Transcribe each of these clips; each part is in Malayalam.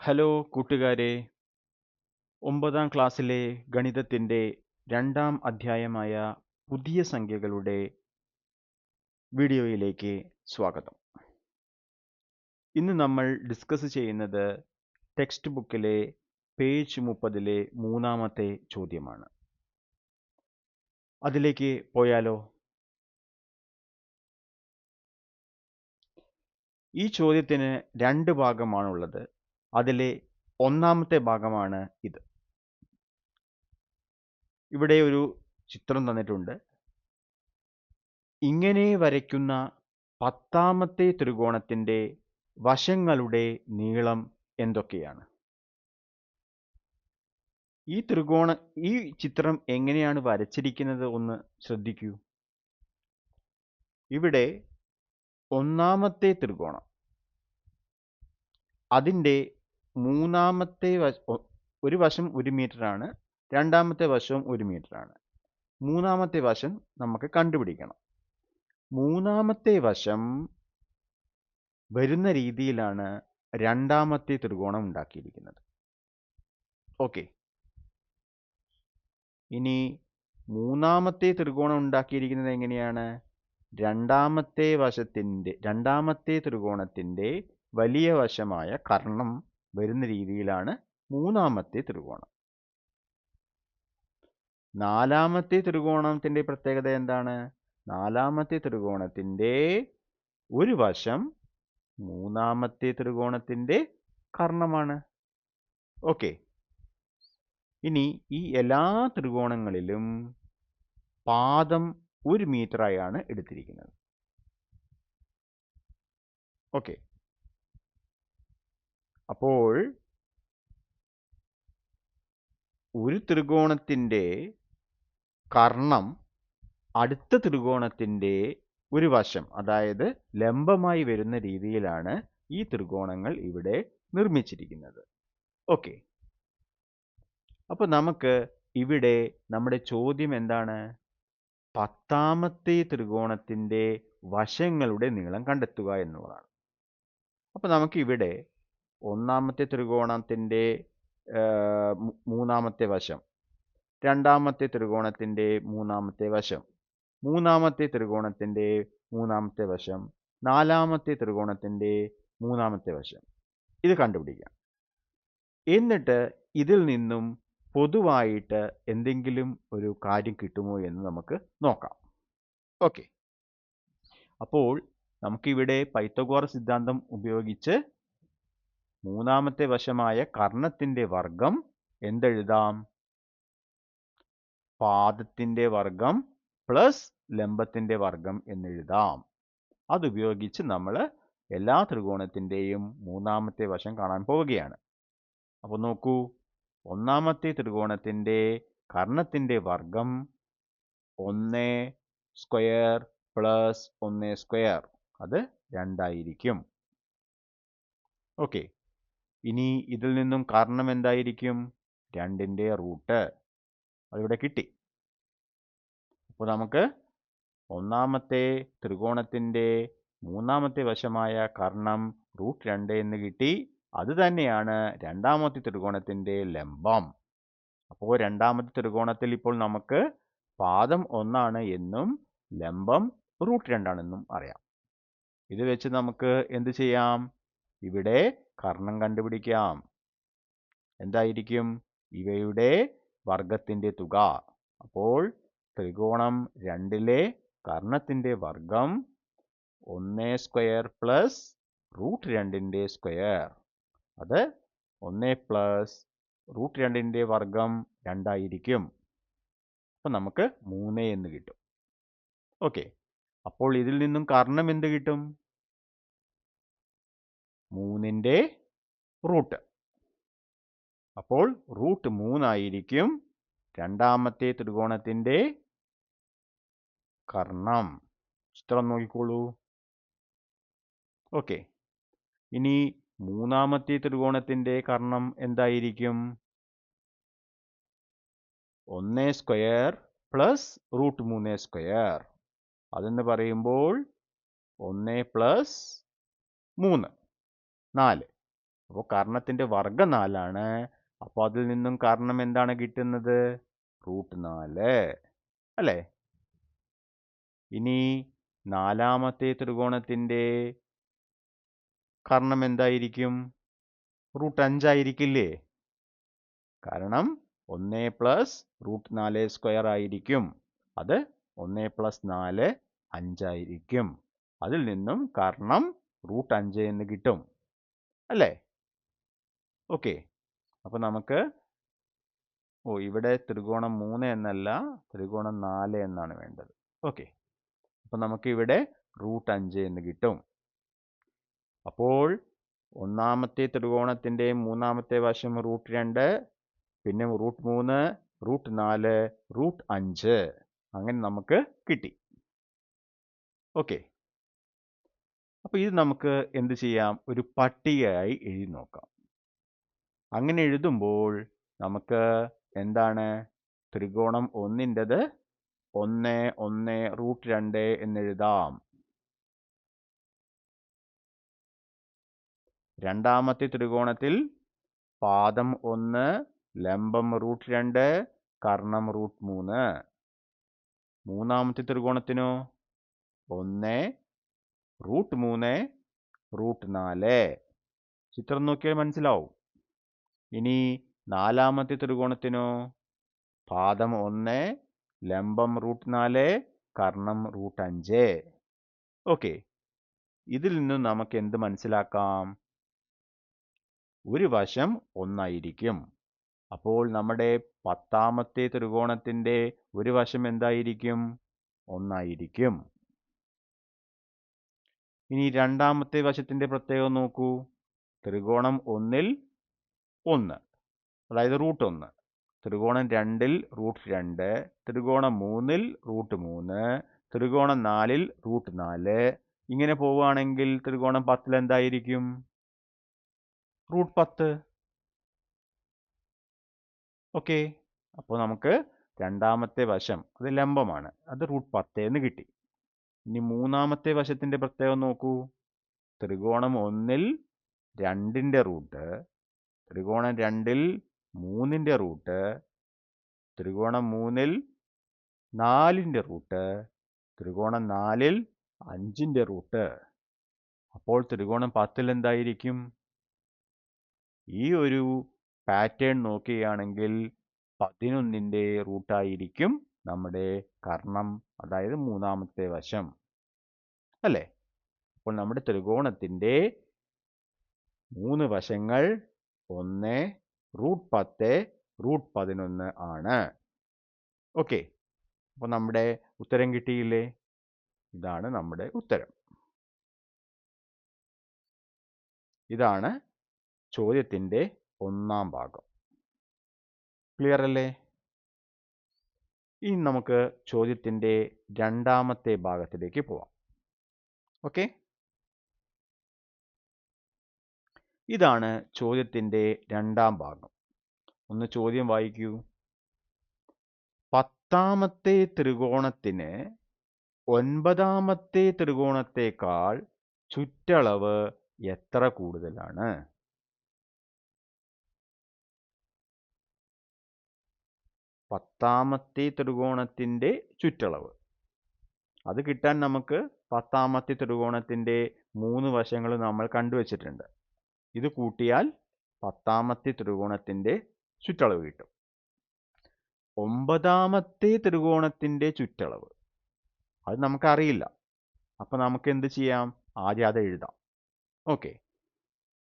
ഹലോ കൂട്ടുകാരെ, 9ാം ക്ലാസ്സിലെ ഗണിതത്തിൻ്റെ 2ാം അധ്യായമായ പുതിയ സംഖ്യകളുടെ വീഡിയോയിലേക്ക് സ്വാഗതം. ഇന്ന് നമ്മൾ ഡിസ്കസ് ചെയ്യുന്നത് ടെക്സ്റ്റ് ബുക്കിലെ പേജ് 30-ലെ 3-ാമത്തെ ചോദ്യമാണ്. അതിലേക്ക് പോയാലോ? ഈ ചോദ്യത്തിന് 2 ഭാഗമാണുള്ളത്. അതിലെ 1-ാമത്തെ ഭാഗമാണ് ഇത്. ഇവിടെ ഒരു ചിത്രം തന്നിട്ടുണ്ട്. ഇങ്ങനെ വരയ്ക്കുന്ന 10ാമത്തെ ത്രികോണത്തിന്റെ വശങ്ങളുടെ നീളം എന്തൊക്കെയാണ്? ഈ ചിത്രം എങ്ങനെയാണ് വരച്ചിരിക്കുന്നത് ഒന്ന് ശ്രദ്ധിക്കൂ. ഇവിടെ 1ാമത്തെ ത്രികോണം, അതിൻ്റെ 3ാമത്തെ ഒരു വശം 1 മീറ്ററാണ്, 2ാമത്തെ വശവും 1 മീറ്ററാണ്. 3ാമത്തെ വശം നമുക്ക് കണ്ടുപിടിക്കണം. 3ാമത്തെ വശം വരുന്ന രീതിയിലാണ് 2ാമത്തെ ത്രികോണം ഉണ്ടാക്കിയിരിക്കുന്നത്. ഓക്കെ, ഇനി 3ാമത്തെ ത്രികോണം ഉണ്ടാക്കിയിരിക്കുന്നത് എങ്ങനെയാണ്? 2ാമത്തെ ത്രികോണത്തിന്റെ വലിയ വശമായ കർണം വരുന്ന രീതിയിലാണ് 3ാമത്തെ ത്രികോണം. 4ാമത്തെ ത്രികോണത്തിന്റെ പ്രത്യേകത എന്താണ്? 4ാമത്തെ ത്രികോണത്തിന്റെ ഒരു വശം 3ാമത്തെ ത്രികോണത്തിന്റെ കർണമാണ്. ഓക്കെ, ഇനി ഈ എല്ലാ ത്രികോണങ്ങളിലും പാദം 1 മീറ്ററായാണ് എടുത്തിരിക്കുന്നത്. ഓക്കെ, അപ്പോൾ ഒരു ത്രികോണത്തിന്റെ കർണം അടുത്ത ത്രികോണത്തിന്റെ ഒരു വശം, അതായത് ലംബമായി വരുന്ന രീതിയിലാണ് ഈ ത്രികോണങ്ങൾ ഇവിടെ നിർമ്മിച്ചിരിക്കുന്നത്. ഓക്കെ, അപ്പോൾ നമുക്ക് ഇവിടെ നമ്മുടെ ചോദ്യം എന്താണ്? 10ാമത്തെ ത്രികോണത്തിന്റെ വശങ്ങളുടെ നീളം കണ്ടെത്തുക എന്നുള്ളതാണ്. അപ്പോൾ നമുക്ക് ഇവിടെ 1ാമത്തെ ത്രികോണത്തിന്റെ 3ാമത്തെ വശം, 2ാമത്തെ ത്രികോണത്തിന്റെ 3ാമത്തെ വശം, 3ാമത്തെ ത്രികോണത്തിന്റെ 3ാമത്തെ വശം, 4ാമത്തെ ത്രികോണത്തിന്റെ 3ാമത്തെ വശം, ഇത് കണ്ടുപിടിക്കാം. എന്നിട്ട് ഇതിൽ നിന്നും പൊതുവായിട്ട് എന്തെങ്കിലും ഒരു കാര്യം കിട്ടുമോ എന്ന് നമുക്ക് നോക്കാം. ഓക്കെ, അപ്പോൾ നമുക്കിവിടെ പൈത്തഗോറസ് സിദ്ധാന്തം ഉപയോഗിച്ച് 3ാമത്തെ വശമായ കർണത്തിന്റെ വർഗം എന്തെഴുതാം? പാദത്തിന്റെ വർഗം പ്ലസ് ലംബത്തിന്റെ വർഗം എന്നെഴുതാം. അതുപയോഗിച്ച് നമ്മൾ എല്ലാ ത്രികോണത്തിന്റെയും 3ാമത്തെ വശം കാണാൻ പോവുകയാണ്. അപ്പോൾ നോക്കൂ, 1ാമത്തെ ത്രികോണത്തിന്റെ കർണത്തിന്റെ വർഗം 1 സ്ക്വയർ പ്ലസ് 1 സ്ക്വയർ, അത് 2 ആയിരിക്കും. ഓക്കെ, ഇനി ഇതിൽ നിന്നും കർണം എന്തായിരിക്കും? 2ന്റെ റൂട്ട്, അതിവിടെ കിട്ടി. അപ്പോൾ നമുക്ക് 1ാമത്തെ ത്രികോണത്തിന്റെ 3ാമത്തെ വശമായ കർണം √2 എന്ന് കിട്ടി. അത് തന്നെയാണ് 2ാമത്തെ ത്രികോണത്തിന്റെ ലംബം. അപ്പോൾ 2ാമത്തെ ത്രികോണത്തിൽ ഇപ്പോൾ നമുക്ക് പാദം 1 ആണ് എന്നും ലംബം √2 ആണെന്നും അറിയാം. ഇത് വെച്ച് നമുക്ക് എന്ത് ചെയ്യാം? ഇവിടെ കർണം കണ്ടുപിടിക്കാം. എന്തായിരിക്കും? ഇവയുടെ വർഗത്തിന്റെ തുക. അപ്പോൾ ത്രികോണം 2ലെ കർണത്തിന്റെ വർഗം 1 സ്ക്വയർ പ്ലസ് √2ന്റെ സ്ക്വയർ, അത് 1 പ്ലസ് √2ന്റെ വർഗം 2 ആയിരിക്കും. അപ്പം നമുക്ക് 3 എന്ന് കിട്ടും. ഓക്കെ, അപ്പോൾ ഇതിൽ നിന്നും കർണം എന്ത് കിട്ടും? 3ന്റെ റൂട്ട്. അപ്പോൾ √3 ആയിരിക്കും 2ാമത്തെ ത്രികോണത്തിന്റെ കർണം. ചിത്രം നോക്കിക്കോളൂ. ഓക്കെ, ഇനി 3ാമത്തെ ത്രികോണത്തിന്റെ കർണം എന്തായിരിക്കും? 1 സ്ക്വയർ പ്ലസ് √3 സ്ക്വയർ, അതെന്ന് പറയുമ്പോൾ 1 പ്ലസ് 3, 4. അപ്പോൾ കർണത്തിൻ്റെ വർഗ്ഗം 4ആണ്. അപ്പോൾ അതിൽ നിന്നും കർണം എന്താണ് കിട്ടുന്നത്? √4 അല്ലേ? ഇനി നാലാമത്തെ ത്രികോണത്തിൻ്റെ കർണം എന്തായിരിക്കും? √5 ആയിരിക്കില്ലേ? കാരണം 1 പ്ലസ് √4² ആയിരിക്കും. അത് 1 പ്ലസ് 4 5 ആയിരിക്കും. അതിൽ നിന്നും കർണം √5 എന്ന് കിട്ടും അല്ലേ? ഓക്കെ. അപ്പോൾ നമുക്ക് ഇവിടെ ത്രികോണം 3 എന്നല്ല, ത്രികോണം 4 എന്നാണ് വേണ്ടത്. ഓക്കെ. അപ്പോൾ നമുക്ക് ഇവിടെ √5 എന്ന് കിട്ടും. അപ്പോൾ ഒന്നാമത്തെ ത്രികോണത്തിൻ്റെ മൂന്നാമത്തെ വശം √2, പിന്നെ √3, √4, √5 അങ്ങനെ നമുക്ക് കിട്ടി. ഓക്കെ. അപ്പോൾ ഇത് നമുക്ക് എന്ത് ചെയ്യാം? ഒരു പട്ടികയായി എഴുതി നോക്കാം. അങ്ങനെ എഴുതുമ്പോൾ നമുക്ക് എന്താണ്? ത്രികോണം 1ൻ്റെത് 1, 1, √2 എന്നെഴുതാം. രണ്ടാമത്തെ ത്രികോണത്തിൽ പാദം 1, ലംബം √2, കർണം √3. മൂന്നാമത്തെ ത്രികോണത്തിനോ 1, √3, √4. ചിത്രം നോക്കിയാൽ മനസ്സിലാവും. ഇനി നാലാമത്തെ ത്രികോണത്തിനോ പാദം 1, ലംബം √4, കർണം √5. ഓക്കെ. ഇതിൽ നിന്നും നമുക്ക് എന്ത് മനസ്സിലാക്കാം? ഒരു വശം 1 ആയിരിക്കും. അപ്പോൾ നമ്മുടെ 10ാമത്തെ ത്രികോണത്തിൻ്റെ ഒരു വശം എന്തായിരിക്കും? 1 ആയിരിക്കും. ഇനി രണ്ടാമത്തെ വശത്തിൻ്റെ പ്രത്യേകം നോക്കൂ. ത്രികോണം 1ൽ 1, അതായത് √1. ത്രികോണം 2ൽ √2, ത്രികോണം 3ൽ √3, ത്രികോണം 4ൽ √4. ഇങ്ങനെ പോവുകയാണെങ്കിൽ ത്രികോണം 10ൽ എന്തായിരിക്കും? √10. ഓക്കെ. അപ്പോൾ നമുക്ക് രണ്ടാമത്തെ വശം അത് ലംബമാണ്, അത് √10 എന്ന് കിട്ടി. ഇനി മൂന്നാമത്തെ വശത്തിൻ്റെ പ്രത്യേകം നോക്കൂ. ത്രികോണം 1ൽ 2ൻ്റെ റൂട്ട്, ത്രികോണം 2ൽ 3ൻ്റെ റൂട്ട്, ത്രികോണം 3ൽ 4ൻ്റെ റൂട്ട്, ത്രികോണം 4ൽ 5ൻ്റെ റൂട്ട്. അപ്പോൾ ത്രികോണം 10ൽ എന്തായിരിക്കും? ഈ ഒരു പാറ്റേൺ നോക്കുകയാണെങ്കിൽ 11ൻ്റെ റൂട്ടായിരിക്കും നമ്മുടെ കർണം, അതായത് മൂന്നാമത്തെ വശം അല്ലേ? അപ്പോൾ നമ്മുടെ ത്രികോണത്തിൻ്റെ 3 വശങ്ങൾ 1, √10, √11 ആണ്. ഓക്കെ. അപ്പോൾ നമ്മുടെ ഉത്തരം കിട്ടിയില്ലേ? ഇതാണ് നമ്മുടെ ഉത്തരം. ഇതാണ് ചോദ്യത്തിൻ്റെ ഒന്നാം ഭാഗം. ക്ലിയർ അല്ലേ? ഇനി നമുക്ക് ചോദ്യത്തിൻ്റെ രണ്ടാമത്തെ ഭാഗത്തിലേക്ക് പോവാം. ഓക്കെ. ഇതാണ് ചോദ്യത്തിൻ്റെ രണ്ടാം ഭാഗം. ഒന്ന് ചോദ്യം വായിക്കൂ. 10ാമത്തെ ത്രികോണത്തിന് 9ാമത്തെ ത്രികോണത്തേക്കാൾ ചുറ്റളവ് എത്ര കൂടുതലാണ്? 10ാമത്തെ ത്രികോണത്തിൻ്റെ ചുറ്റളവ് അത് കിട്ടാൻ നമുക്ക് 10ാമത്തെ ത്രികോണത്തിൻ്റെ 3 വശങ്ങൾ നമ്മൾ കണ്ടുവച്ചിട്ടുണ്ട്. ഇത് കൂട്ടിയാൽ 10ാമത്തെ ത്രികോണത്തിൻ്റെ ചുറ്റളവ് കിട്ടും. 9ാമത്തെ ത്രികോണത്തിൻ്റെ ചുറ്റളവ് അത് നമുക്കറിയില്ല. അപ്പം നമുക്ക് എന്ത് ചെയ്യാം? ആദ്യം അത് എഴുതാം. ഓക്കെ.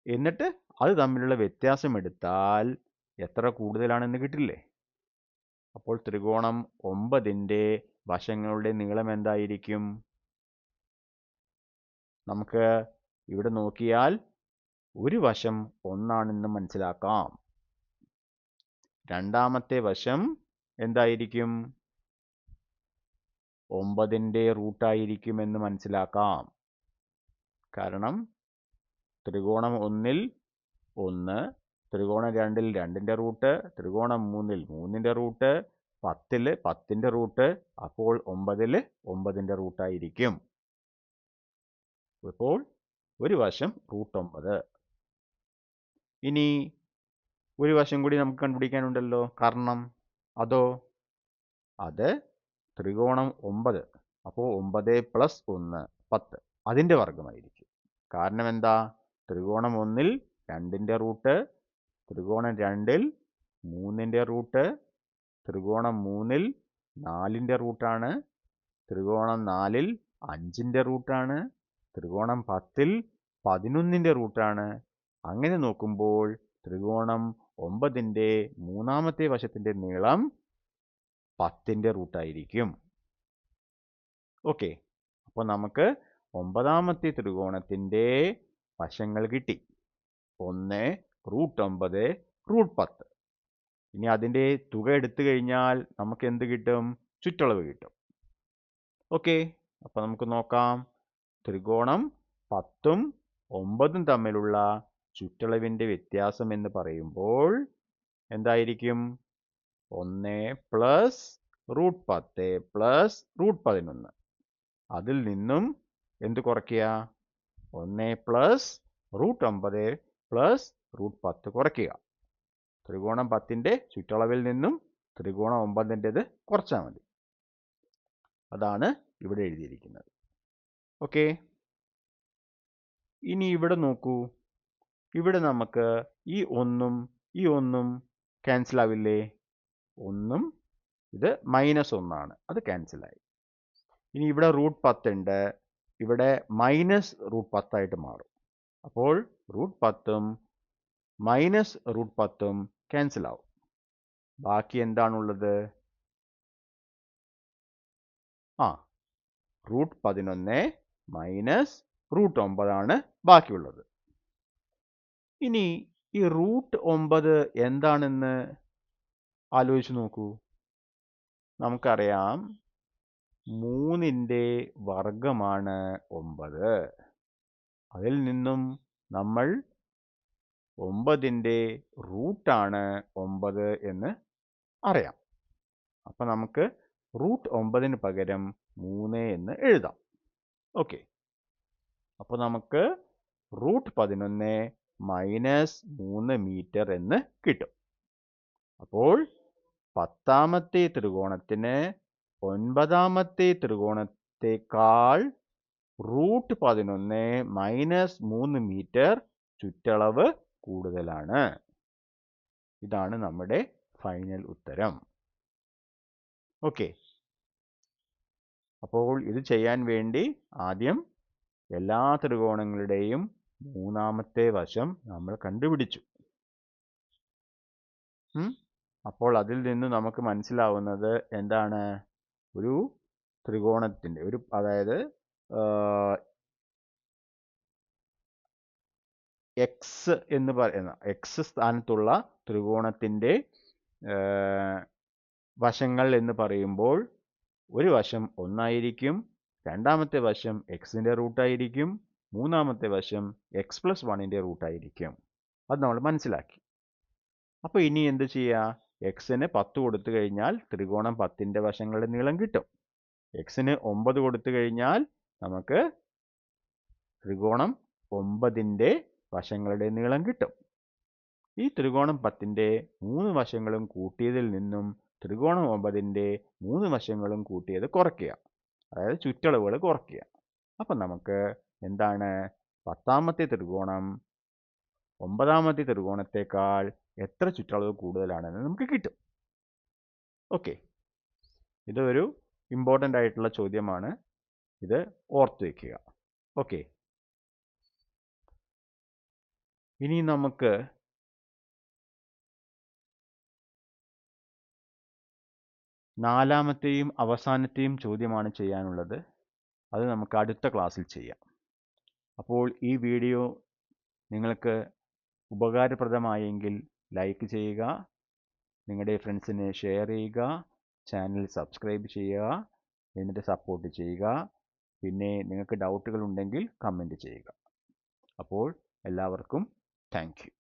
എന്നിട്ട് അത് തമ്മിലുള്ള വ്യത്യാസം എടുത്താൽ എത്ര കൂടുതലാണെന്ന് കിട്ടില്ലേ? അപ്പോൾ ത്രികോണം 9ൻ്റെ വശങ്ങളുടെ നീളം എന്തായിരിക്കും? നമുക്ക് ഇവിടെ നോക്കിയാൽ ഒരു വശം 1 ആണെന്ന് മനസ്സിലാക്കാം. രണ്ടാമത്തെ വശം എന്തായിരിക്കും? 9ൻ്റെ റൂട്ടായിരിക്കുമെന്ന് മനസ്സിലാക്കാം. കാരണം ത്രികോണം 1ൽ 1, ത്രികോണം 2ൽ 2ൻ്റെ റൂട്ട്, ത്രികോണം 3ൽ 3ൻ്റെ റൂട്ട്, 10ൽ 10ൻ്റെ റൂട്ട്, അപ്പോൾ 9ൽ 9ൻ്റെ റൂട്ടായിരിക്കും. ഇപ്പോൾ ഒരു വശം √9. ഇനി ഒരു വശം കൂടി നമുക്ക് കണ്ടുപിടിക്കാനുണ്ടല്ലോ, കർണം. അതോ അത് ത്രികോണം 9. അപ്പോൾ 9 + 1 10 അതിൻ്റെ വർഗ്ഗമായിരിക്കും. കാരണം എന്താ? ത്രികോണം 1-ൽ 2-ൻ്റെ റൂട്ട്, ത്രികോണം 2-ൽ 3-ൻ്റെ റൂട്ട്, ത്രികോണം 3-ൽ 4-ൻ്റെ റൂട്ടാണ്, ത്രികോണം 4-ൽ 5-ൻ്റെ റൂട്ടാണ്, ത്രികോണം 10-ൽ 11-ൻ്റെ റൂട്ടാണ്. അങ്ങനെ നോക്കുമ്പോൾ ത്രികോണം 9-ൻ്റെ മൂന്നാമത്തെ വശത്തിൻ്റെ നീളം 10-ൻ്റെ റൂട്ടായിരിക്കും. ഓക്കെ, അപ്പോൾ നമുക്ക് 9-ാമത്തെ ത്രികോണത്തിൻ്റെ വശങ്ങൾ കിട്ടി. 1 √9 √10. ഇനി അതിൻ്റെ തുക എടുത്തു കഴിഞ്ഞാൽ നമുക്ക് എന്ത് കിട്ടും? ചുറ്റളവ് കിട്ടും. ഓക്കെ, അപ്പോൾ നമുക്ക് നോക്കാം. ത്രികോണം 10-ഉം 9-ഉം തമ്മിലുള്ള ചുറ്റളവിൻ്റെ വ്യത്യാസം എന്ന് പറയുമ്പോൾ എന്തായിരിക്കും? 1 + √10 + √11. അതിൽ നിന്നും എന്ത് കുറയ്ക്കുക? 1 + √9 + √10 കുറയ്ക്കുക. ത്രികോണം 10-ൻ്റെ ചുറ്റളവിൽ നിന്നും ത്രികോണം 9-ൻ്റെത് കുറച്ചാൽ മതി. അതാണ് ഇവിടെ എഴുതിയിരിക്കുന്നത്. ഓക്കെ, ഇനി ഇവിടെ നോക്കൂ. ഇവിടെ നമുക്ക് ഈ 1-ഉം ഈ 1-ഉം ക്യാൻസൽ ആവില്ലേ? 1-ഉം ഇത് -1 അത് ക്യാൻസലായി. ഇനി ഇവിടെ √10 ഉണ്ട്, ഇവിടെ -√10 ആയിട്ട് മാറും. അപ്പോൾ √10-ഉം -√10-ഉം ക്യാൻസൽ ആവും. ബാക്കി എന്താണുള്ളത്? √11 -√9 ആണ് ബാക്കിയുള്ളത്. ഇനി ഈ √9 എന്താണെന്ന് ആലോചിച്ച് നോക്കൂ. നമുക്കറിയാം 3-ൻ്റെ വർഗ്ഗമാണ് 9. അതിൽ നിന്നും നമ്മൾ 9-ൻ്റെ റൂട്ടാണ് 9 എന്ന് അറിയാം. അപ്പം നമുക്ക് √9-ന് പകരം 3 എന്ന് എഴുതാം. ഓക്കെ, അപ്പോൾ നമുക്ക് √11 -3 മീറ്റർ എന്ന് കിട്ടും. അപ്പോൾ 10-ാമത്തെ ത്രികോണത്തിന് 9-ാമത്തെ ത്രികോണത്തേക്കാൾ √11 -3 മീറ്റർ ചുറ്റളവ് കൂടുതലാണ്. ഇതാണ് നമ്മുടെ ഫൈനൽ ഉത്തരം. ഓക്കെ, അപ്പോൾ ഇത് ചെയ്യാൻ വേണ്ടി ആദ്യം എല്ലാ ത്രികോണങ്ങളുടെയും മൂന്നാമത്തെ വശം നമ്മൾ കണ്ടുപിടിച്ചു. അപ്പോൾ അതിൽ നിന്ന് നമുക്ക് മനസ്സിലാവുന്നത് എന്താണ്? ഒരു ത്രികോണത്തിൻ്റെ അതായത് എക്സ് എന്ന് പറയുന്ന എക്സ് സ്ഥാനത്തുള്ള ത്രികോണത്തിൻ്റെ വശങ്ങൾ എന്ന് പറയുമ്പോൾ ഒരു വശം 1 ആയിരിക്കും, രണ്ടാമത്തെ വശം എക്സിൻ്റെ റൂട്ടായിരിക്കും, മൂന്നാമത്തെ വശം x+1-ൻ്റെ റൂട്ടായിരിക്കും. അത് നമ്മൾ മനസ്സിലാക്കി. അപ്പോൾ ഇനി എന്ത് ചെയ്യുക? എക്സിന് 10 കൊടുത്തു കഴിഞ്ഞാൽ ത്രികോണം 10-ൻ്റെ വശങ്ങളുടെ നീളം കിട്ടും. എക്സിന് 9 കൊടുത്തു കഴിഞ്ഞാൽ നമുക്ക് ത്രികോണം 9-ൻ്റെ വശങ്ങളുടെ നീളം കിട്ടും. ഈ ത്രികോണം 10-ൻ്റെ 3 വശങ്ങളും കൂട്ടിയതിൽ നിന്നും ത്രികോണം 9-ൻ്റെ 3 വശങ്ങളും കൂട്ടിയത് കുറയ്ക്കുക, അതായത് ചുറ്റളവുകൾ കുറയ്ക്കുക. അപ്പം നമുക്ക് എന്താണ്? 10-ാമത്തെ ത്രികോണം 9-ാമത്തെ ത്രികോണത്തേക്കാൾ എത്ര ചുറ്റളവ് കൂടുതലാണെന്ന് നമുക്ക് കിട്ടും. ഓക്കെ, ഇതൊരു ഇമ്പോർട്ടൻ്റ് ആയിട്ടുള്ള ചോദ്യമാണ്. ഇത് ഓർത്ത് വയ്ക്കുക. ഓക്കെ, ഇനി നമുക്ക് നാലാമത്തെയും അവസാനത്തെയും ചോദ്യമാണ് ചെയ്യാനുള്ളത്. അത് നമുക്ക് അടുത്ത ക്ലാസ്സിൽ ചെയ്യാം. അപ്പോൾ ഈ വീഡിയോ നിങ്ങൾക്ക് ഉപകാരപ്രദമായെങ്കിൽ ലൈക്ക് ചെയ്യുക, നിങ്ങളുടെ ഫ്രണ്ട്സിന് ഷെയർ ചെയ്യുക, ചാനൽ സബ്സ്ക്രൈബ് ചെയ്യുക, എന്നിട്ട് സപ്പോർട്ട് ചെയ്യുക. പിന്നെ നിങ്ങൾക്ക് ഡൗട്ടുകൾ ഉണ്ടെങ്കിൽ കമൻറ്റ് ചെയ്യുക. അപ്പോൾ എല്ലാവർക്കും താങ്ക് യു.